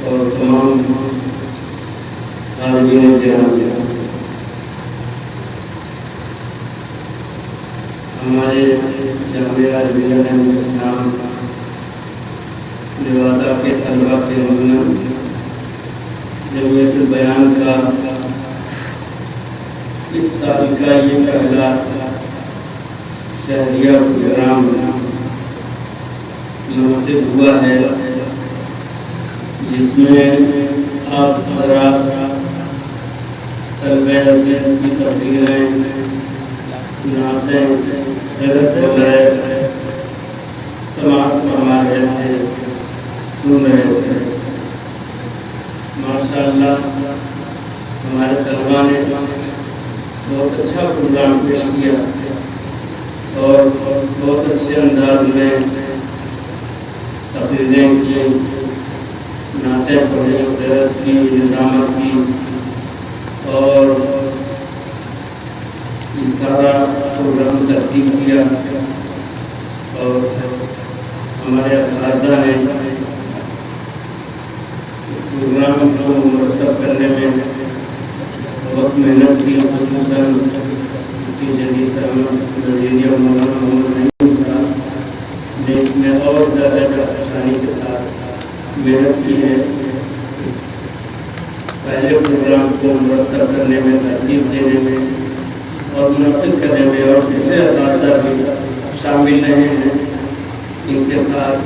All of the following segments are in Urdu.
اور تمام حاضرین کرام، ہمارے جامعہ رضویہ اسلام نوادا کے طلبہ کے مغنم جمعیت البیان کا اس سال کا یہ پہلا شہریہ پروگرام منعقد ہوا ہے، جس میں آپ حضرات طلبہ کی تقریریں، نعتیں، حضرت وغیرہ سماعت فرما رہے تھے، سن رہے تھے۔ ماشاء اللہ ہمارے طلبہ نے بہت اچھا پروگرام پیش کیا اور بہت اچھے انداز میں تقریریں کی، نعتیں پڑھی، قرأت کی، نظامت کی، اور یہ سارا پروگرام ترتیب کیا۔ اور ہمارے اساتذہ نے پروگرام کو مرتب کرنے میں بہت محنت کی، خصوصاً جدید نظیریہ مولانا محمد نعیم صاحب نے اس میں اور زیادہ کشانی کے ساتھ محنت کی ہے۔ پہلے پروگرام کو مرتب کرنے میں، ترتیب دینے میں اور منعقد کرنے میں، اور دوسرے اساتذہ بھی شامل رہے ہیں، ان کے ساتھ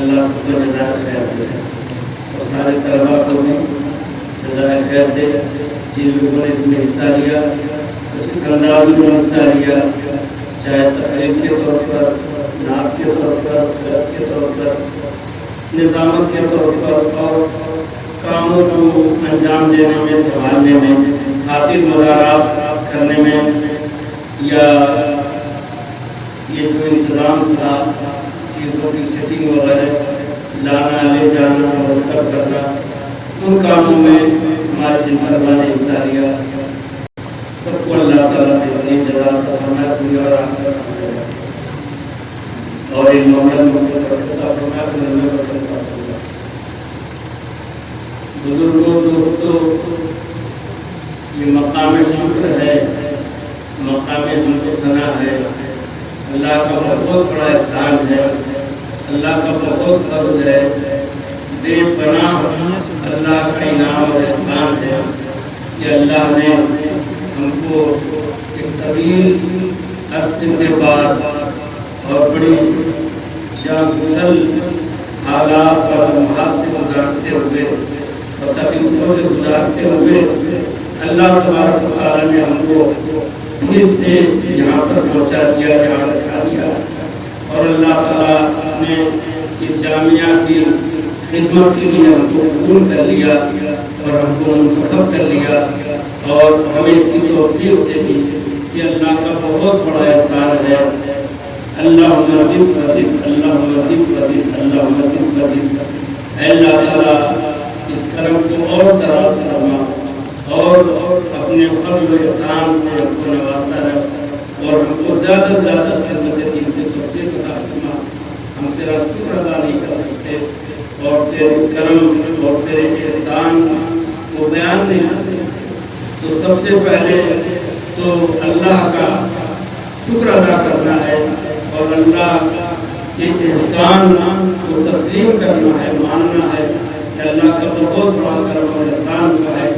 اللہ سب کو جزائے خیر دے اور سارے طلباء کو بھی جزائے خیر دے جن لوگوں نے اس میں حصہ لیا، اس انداز میں حصہ لیا، چاہے تقریر کے طور پر، نعت کے طور پر، قرأت کے طور پر، نظامت کے طور پر، اور کاموں کو انجام دینے میں، سنبھالنے میں، خاطر مزارات کرنے میں، یا یہ جو انتظام تھا چیزوں کی سیٹنگ وغیرہ، لانا لے جانا مرتب کرنا، ان کاموں میں ہمارے جن طلباء نے حصہ لیا، سب کو اللہ تعالیٰ نے اپنی جزا عطا فرمائے اور ان معاملوں کو عطا فرمائے۔ بزرگوں، دوستوں، یہ مقام شکر ہے، مقام حمد و ثنا ہے، اللہ کا بہت بڑا احسان ہے، اللہ کا بہت فضل ہے، بے پناہ اللہ کا انعام اور احسان ہے کہ اللہ نے ہم کو ایک طویل عرصے کے بعد اور بڑی جاگزل حالات اور لمحات سے گزارتے ہوئے اور تکلیفوں سے گزارتے ہوئے اللہ تبارک و تعالیٰ نے ہم کو پھر سے یہاں پر پہنچا دیا، یہاں رکھا دیا، اور اللہ تعالیٰ نے اس جامعہ کی خدمت کے لیے ہم کو قبول کر لیا اور ہم کو منتخب کر لیا، اور ہمیں اس کی توفیق دے دی۔ یہ اللہ کا بہت بڑا احسان ہے۔ اللہم زد فزد، اللہم زد فزد، اللہم زد فزد۔ اے اللہ تعالیٰ اس کرم کو اور دراز فرما اور اپنے فضل و احسان سے ہم کو نوازتا رہ اور ہم کو زیادہ سے زیادہ خدمت دین سے توفیق عطا فرما۔ ہم تیرا شکر ادا نہیں کر سکتے اور تیرے کرم اور تیرے احسان کو بیان نہیں کر سکتے۔ تو سب سے پہلے تو اللہ کا شکر ادا کرنا ہے اور اللہ کے احسان کو تسلیم کرنا ہے، ماننا ہے کہ اللہ کا بہت بڑا کرم اور احسان کا ہے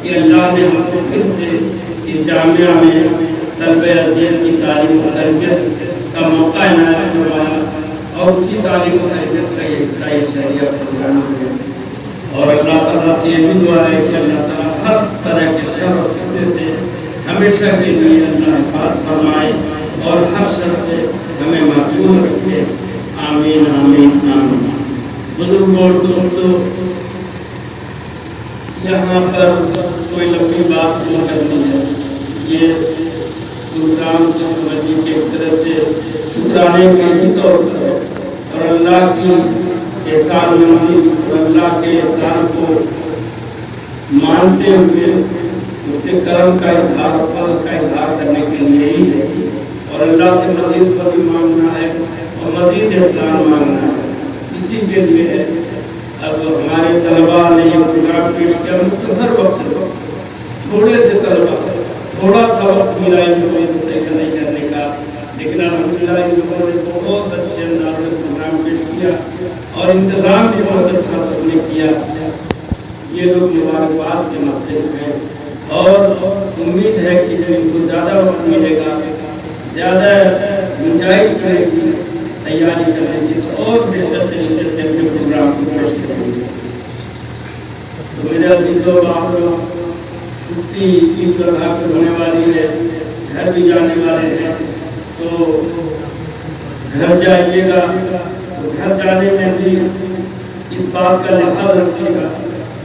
کہ اللہ نے ہم کو پھر سے اس جامعہ میں طلبہ ازہر کی تعلیم و تربیت کا موقع عنایت فرمایا، اور اسی تعلیم و تربیت کا یہ حصہ یہ شہریہ پروگرام ہے۔ اور اللہ تعالیٰ سے یہ بھی دعا ہے کہ اللہ تعالیٰ ہر طرح کے شر اور فتنے سے ہمیشہ کے لیے اللہ حفاظت فرمائے اور ہر شر سے ہمیں محفوظ رکھے۔ آمین آمین آمین۔ بزرگوں اور دوستوں، یہاں پر کوئی لمبی بات نہیں کرنی ہے، یہ پروگرام کو سمجھنے کی ایک طرح سے شکرانے کے ہی طور پر اور اللہ کی احسان مندی اور اللہ کے احسان کو مانتے ہوئے اس کے کرم کا اظہار فضل کا اظہار کرنے کے لیے ہی ہے اور اللہ سے مزید فضل مانگنا ہے اور مزید احسان مانگنا ہے. اسی کے لیے اب ہمارے طلباء نے یہ پروگرام پیش کیا. مختصر وقت تھوڑے سے طلباء تھوڑا سا وقت ملا ان کو نہیں کرنے کا، لیکن الحمدللہ ان لوگوں نے بہت اچھے انداز میں پروگرام پیش کیا اور انتظام بھی بہت اچھا سب نے کیا. یہ لوگ مبارکباد کے مستحق ہیں اور امید ہے کہ جب ان کو زیادہ وقت ملے گا، زیادہ گنجائش کرے گی تیاری کرنے کی، تو اور بہتر طریقے سے اپنے پروگرام کو پیش کریں گے. تو میرے عزیزوں و چھٹی عید الاضحیٰ کی ہونے والی ہے، گھر بھی جانے والے ہیں، تو گھر جائیے گا تو گھر جانے میں بھی اس بات کا لحاظ رکھیے گا.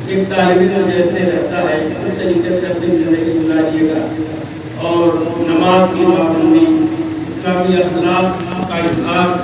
ایک طالب علم جیسے رہتا ہے اس طریقے سے اپنی زندگی گزاریے گا اور نماز کی پابندی، اسلامی اخلاق کا اظہار